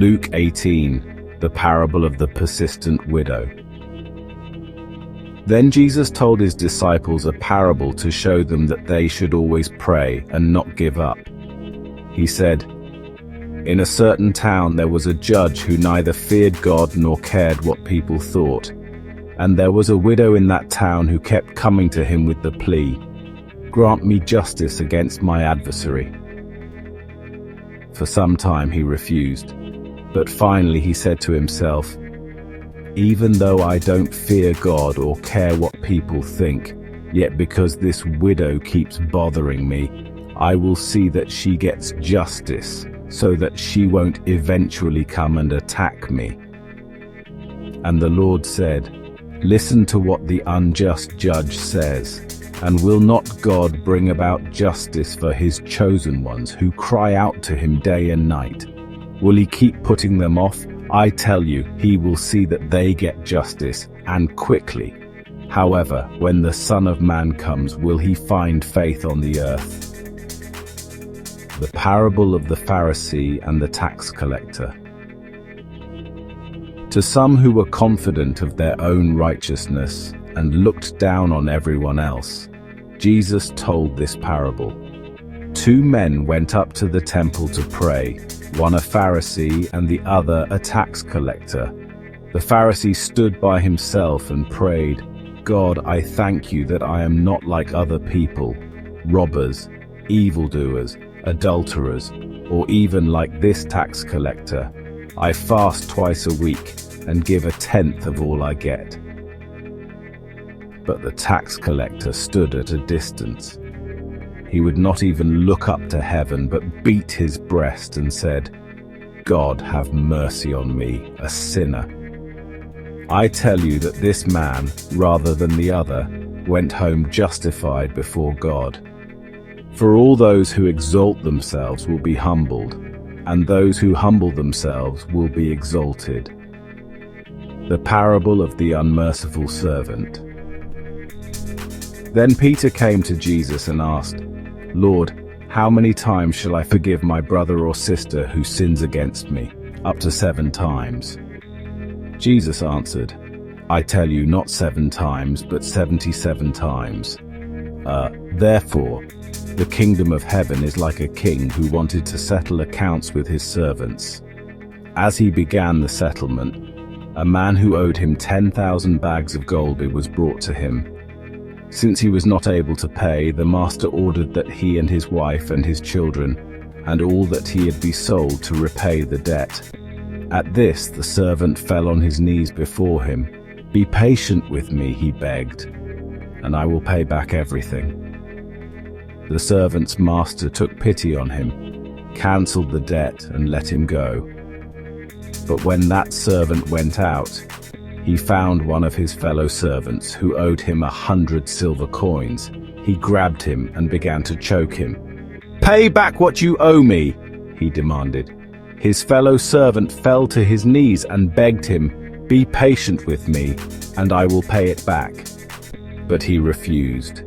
Luke 18, the parable of the persistent widow. Then Jesus told his disciples a parable to show them that they should always pray and not give up. He said, "In a certain town there was a judge who neither feared God nor cared what people thought. And there was a widow in that town who kept coming to him with the plea, 'Grant me justice against my adversary.' For some time he refused, but finally he said to himself, 'Even though I don't fear God or care what people think, yet because this widow keeps bothering me, I will see that she gets justice, so that she won't eventually come and attack me.' And the Lord said, 'Listen to what the unjust judge says. And will not God bring about justice for his chosen ones who cry out to him day and night? Will he keep putting them off? I tell you, he will see that they get justice, and quickly. However, when the Son of Man comes, will he find faith on the earth?" The parable of the Pharisee and the tax collector. To some who were confident of their own righteousness and looked down on everyone else, Jesus told this parable. 2 men went up to the temple to pray, one a Pharisee and the other a tax collector. The Pharisee stood by himself and prayed, "God, I thank you that I am not like other people, robbers, evildoers, adulterers, or even like this tax collector. I fast twice a week and give 1/10 of all I get." But the tax collector stood at a distance. He would not even look up to heaven, but beat his breast and said, "God, have mercy on me, a sinner." I tell you that this man, rather than the other, went home justified before God. For all those who exalt themselves will be humbled, and those who humble themselves will be exalted. The parable of the unmerciful servant. Then Peter came to Jesus and asked, "Lord, how many times shall I forgive my brother or sister who sins against me? Up to 7 times?" Jesus answered, "I tell you, not 7 times, but 77 times. Therefore, the kingdom of heaven is like a king who wanted to settle accounts with his servants. As he began the settlement, a man who owed him 10,000 bags of gold was brought to him. Since he was not able to pay, the master ordered that he and his wife and his children and all that he had be sold to repay the debt. At this, the servant fell on his knees before him. 'Be patient with me,' he begged, 'and I will pay back everything.' The servant's master took pity on him, cancelled the debt, and let him go. But when that servant went out, he found one of his fellow servants who owed him 100 silver coins. He grabbed him and began to choke him. 'Pay back what you owe me,' he demanded. His fellow servant fell to his knees and begged him, 'Be patient with me, and I will pay it back.' But he refused.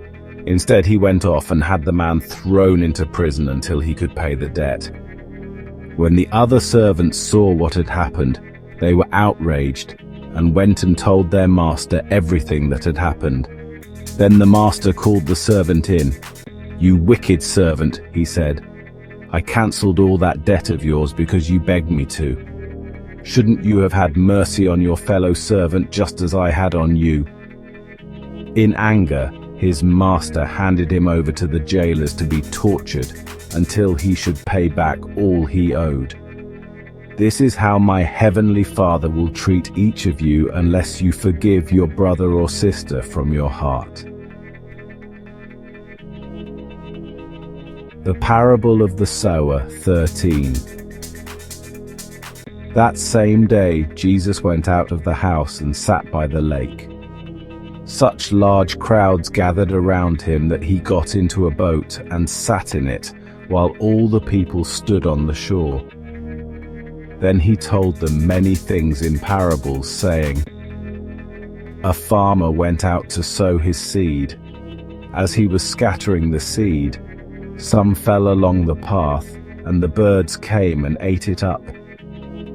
Instead, he went off and had the man thrown into prison until he could pay the debt. When the other servants saw what had happened, they were outraged and went and told their master everything that had happened. Then the master called the servant in. 'You wicked servant,' he said. 'I cancelled all that debt of yours because you begged me to. Shouldn't you have had mercy on your fellow servant just as I had on you?' In anger, his master handed him over to the jailers to be tortured until he should pay back all he owed. This is how my heavenly Father will treat each of you unless you forgive your brother or sister from your heart." The parable of the sower 13. That same day, Jesus went out of the house and sat by the lake. Such large crowds gathered around him that he got into a boat and sat in it, while all the people stood on the shore. Then he told them many things in parables, saying, "A farmer went out to sow his seed. As he was scattering the seed, some fell along the path, and the birds came and ate it up.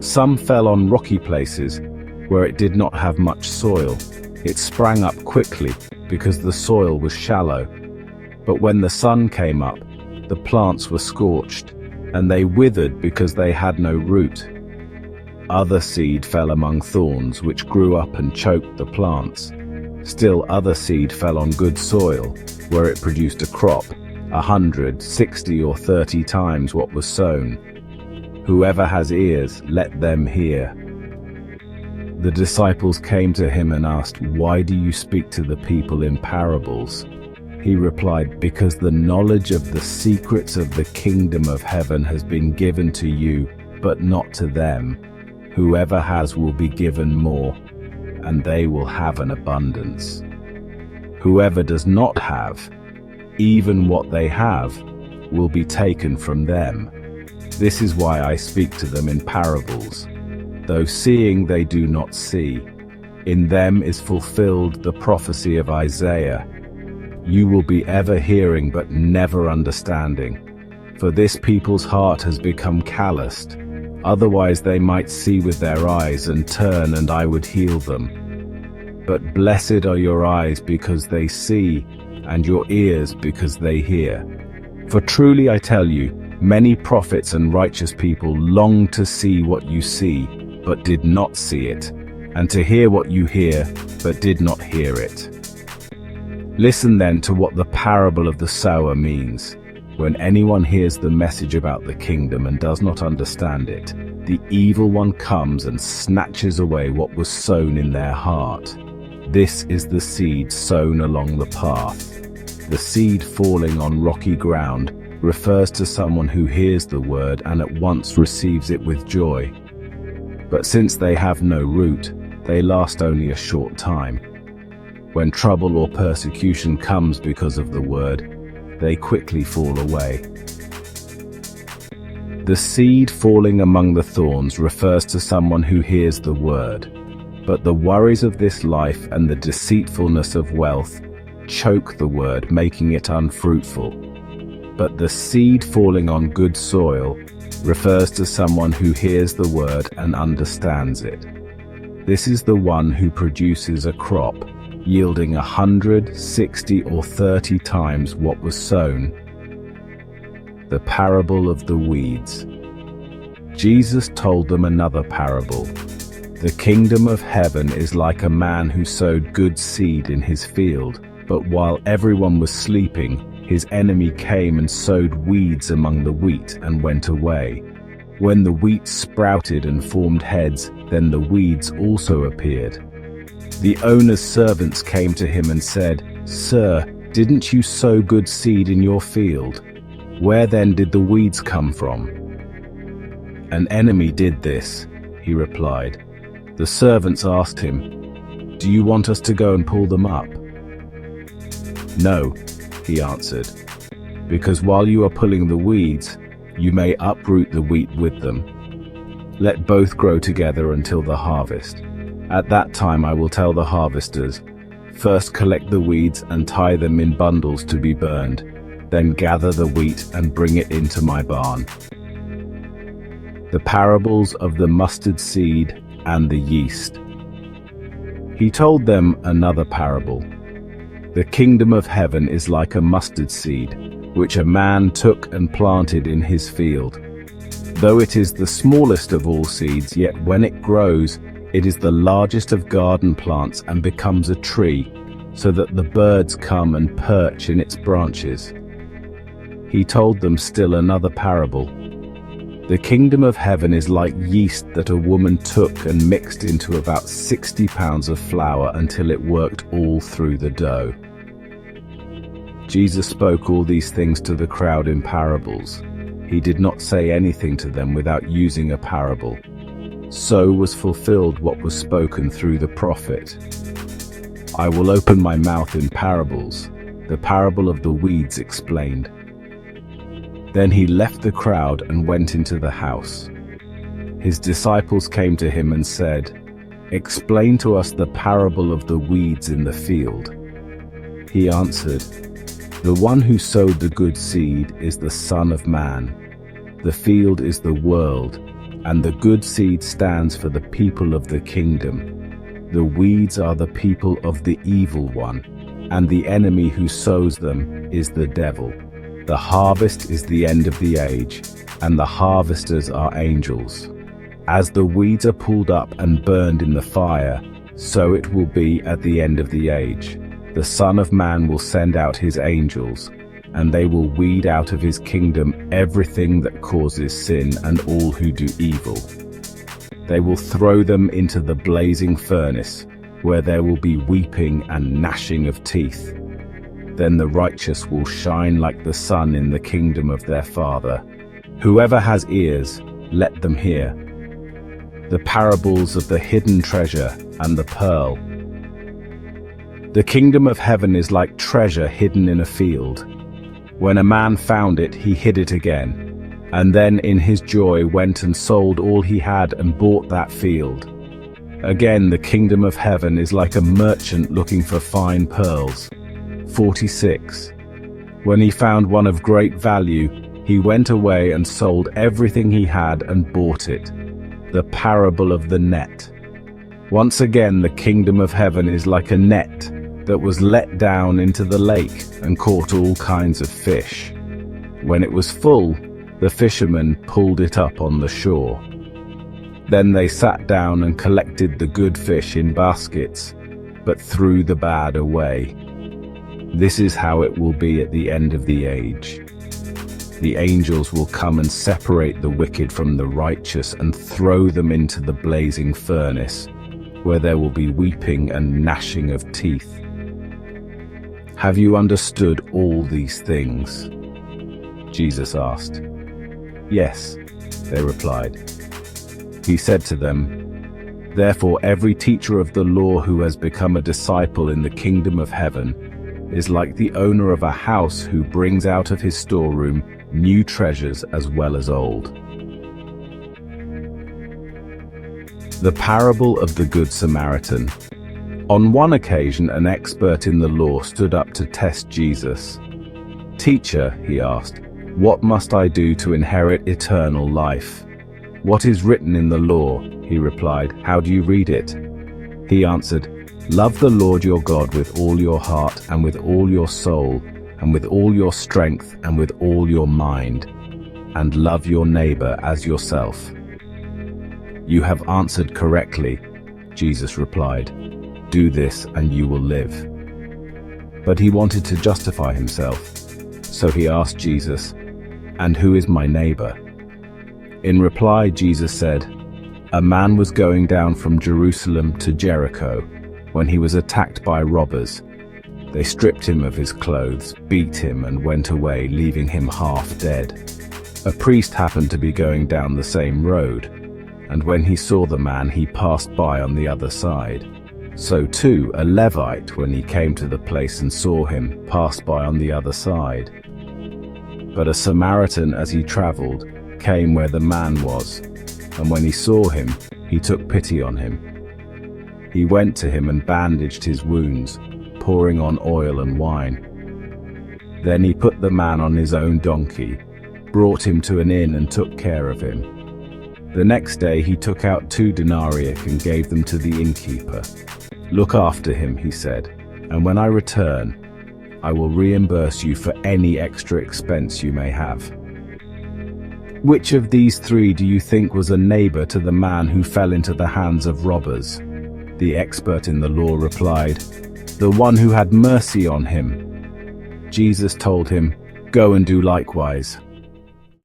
Some fell on rocky places where it did not have much soil. It sprang up quickly because the soil was shallow. But when the sun came up, the plants were scorched, and they withered because they had no root. Other seed fell among thorns, which grew up and choked the plants. Still other seed fell on good soil, where it produced a crop, 100, 60, or 30 times what was sown. Whoever has ears, let them hear. The disciples came to him and asked, "Why do you speak to the people in parables?" He replied, "Because the knowledge of the secrets of the kingdom of heaven has been given to you, but not to them. Whoever has will be given more, and they will have an abundance. Whoever does not have, even what they have, will be taken from them. This is why I speak to them in parables. Though seeing they do not see, in them is fulfilled the prophecy of Isaiah. You will be ever hearing but never understanding. For this people's heart has become calloused. Otherwise they might see with their eyes and turn, and I would heal them. But blessed are your eyes because they see, and your ears because they hear. For truly I tell you, many prophets and righteous people longed to see what you see, but did not see it, and to hear what you hear, but did not hear it. Listen then to what the parable of the sower means. When anyone hears the message about the kingdom and does not understand it, the evil one comes and snatches away what was sown in their heart. This is the seed sown along the path. The seed falling on rocky ground refers to someone who hears the word and at once receives it with joy. But since they have no root, they last only a short time. When trouble or persecution comes because of the word, they quickly fall away. The seed falling among the thorns refers to someone who hears the word, but the worries of this life and the deceitfulness of wealth choke the word, making it unfruitful. But the seed falling on good soil refers to someone who hears the word and understands it. This is the one who produces a crop, yielding 100, 60, or 30 times what was sown. The parable of the weeds. Jesus told them another parable. The kingdom of heaven is like a man who sowed good seed in his field, but while everyone was sleeping, his enemy came and sowed weeds among the wheat and went away. When the wheat sprouted and formed heads, then the weeds also appeared. The owner's servants came to him and said, "Sir, didn't you sow good seed in your field? Where then did the weeds come from?" "An enemy did this," he replied. The servants asked him, "Do you want us to go and pull them up?" "No," he answered, "because while you are pulling the weeds, you may uproot the wheat with them. Let both grow together until the harvest. At that time I will tell the harvesters, first collect the weeds and tie them in bundles to be burned, then gather the wheat and bring it into my barn." The parables of the mustard seed and the yeast. He told them another parable. The kingdom of heaven is like a mustard seed, which a man took and planted in his field. Though it is the smallest of all seeds, yet when it grows, it is the largest of garden plants and becomes a tree, so that the birds come and perch in its branches. He told them still another parable. The kingdom of heaven is like yeast that a woman took and mixed into about 60 pounds of flour until it worked all through the dough. Jesus spoke all these things to the crowd in parables. He did not say anything to them without using a parable. So was fulfilled what was spoken through the prophet. "I will open my mouth in parables," the parable of the weeds explained. Then he left the crowd and went into the house. His disciples came to him and said, "Explain to us the parable of the weeds in the field." He answered, "The one who sowed the good seed is the Son of Man. The field is the world, and the good seed stands for the people of the kingdom. The weeds are the people of the evil one, and the enemy who sows them is the devil. The harvest is the end of the age, and the harvesters are angels. As the weeds are pulled up and burned in the fire, so it will be at the end of the age. The Son of Man will send out his angels, and they will weed out of his kingdom everything that causes sin and all who do evil. They will throw them into the blazing furnace, where there will be weeping and gnashing of teeth. Then the righteous will shine like the sun in the kingdom of their Father. Whoever has ears, let them hear. The parables of the hidden treasure and the pearl. The kingdom of heaven is like treasure hidden in a field. When a man found it, he hid it again, and then in his joy went and sold all he had and bought that field. Again, the kingdom of heaven is like a merchant looking for fine pearls. 46. When he found one of great value, he went away and sold everything he had and bought it. The parable of the net. Once again, the kingdom of heaven is like a net that was let down into the lake and caught all kinds of fish. When it was full, the fishermen pulled it up on the shore. Then they sat down and collected the good fish in baskets, but threw the bad away. This is how it will be at the end of the age. The angels will come and separate the wicked from the righteous and throw them into the blazing furnace, where there will be weeping and gnashing of teeth. Have you understood all these things? Jesus asked. Yes, they replied. He said to them, Therefore every teacher of the law who has become a disciple in the kingdom of heaven is like the owner of a house who brings out of his storeroom new treasures as well as old. The parable of the Good Samaritan. On one occasion, an expert in the law stood up to test Jesus. Teacher, he asked, what must I do to inherit eternal life? What is written in the law? He replied. How do you read it? He answered, Love the Lord your God with all your heart and with all your soul and with all your strength and with all your mind, and love your neighbor as yourself. You have answered correctly, Jesus replied. Do this and you will live. But he wanted to justify himself, so he asked Jesus, And who is my neighbor? In reply, Jesus said, A man was going down from Jerusalem to Jericho when he was attacked by robbers. They stripped him of his clothes, beat him, and went away, leaving him half dead. A priest happened to be going down the same road, and when he saw the man, he passed by on the other side. So too, a Levite, when he came to the place and saw him, passed by on the other side. But a Samaritan, as he traveled, came where the man was, and when he saw him, he took pity on him. He went to him and bandaged his wounds, pouring on oil and wine. Then he put the man on his own donkey, brought him to an inn and took care of him. The next day he took out 2 denarii and gave them to the innkeeper. Look after him, he said, and when I return, I will reimburse you for any extra expense you may have. Which of these 3 do you think was a neighbor to the man who fell into the hands of robbers? The expert in the law replied, The one who had mercy on him. Jesus told him, Go and do likewise.